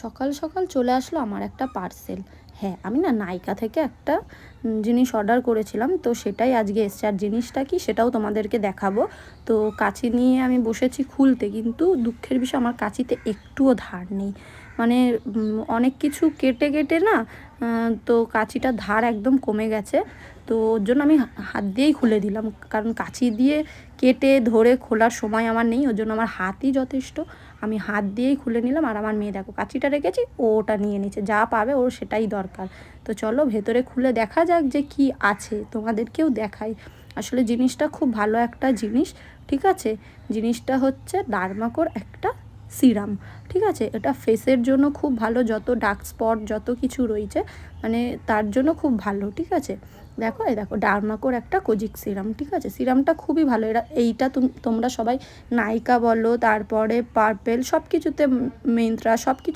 সকাল সকাল চলে আসলো আমার একটা পার্সেল। হ্যাঁ, আমি না নাইকা থেকে একটা জিনিস অর্ডার করেছিলাম, তো সেটাই আজকে এসছে। আর জিনিসটা কি সেটাও তোমাদেরকে দেখাবো। তো কাঁচি নিয়ে আমি বসেছি খুলতে, কিন্তু দুঃখের বিষয় আমার কাঁচিতে একটুও ধার নেই। মানে অনেক কিছু কেটে কেটে না, তো কাঁচিটা ধার একদম কমে গেছে। তো ওর জন্য আমি হাত দিয়েই খুলে দিলাম, কারণ কাঁচি দিয়ে কেটে ধরে খোলার সময় আমার নেই। ওর জন্য আমার হাতই যথেষ্ট। আমি হাত দিয়েই খুলে নিলাম। আর আমার মেয়ে দেখো কাঁচিটা রেখেছি, ও ওটা নিয়ে নিচ্ছে, যা পাবে ওর সেটাই দরকার। তো চলো ভেতরে খুলে দেখা যাক যে কি আছে, তোমাদেরকেও দেখাই। আসলে জিনিসটা খুব ভালো একটা জিনিস, ঠিক আছে। জিনিসটা হচ্ছে ডার্মাকোর একটা সিরাম, ঠিক আছে। এটা ফেসের জন্য খুব ভালো, যত ডার্ক স্পট যত কিছু রয়েছে মানে তার জন্য খুব ভালো, ঠিক আছে। দেখো এই দেখো ডার্মাকোর একটা কোজিক সিরাম, ঠিক আছে। সিরামটা খুবই ভালো। এইটা তোমরা সবাই নাইকা বলো, তারপরে পার্পেল, সব কিছুতে, মিন্ত্রা, সব কিছু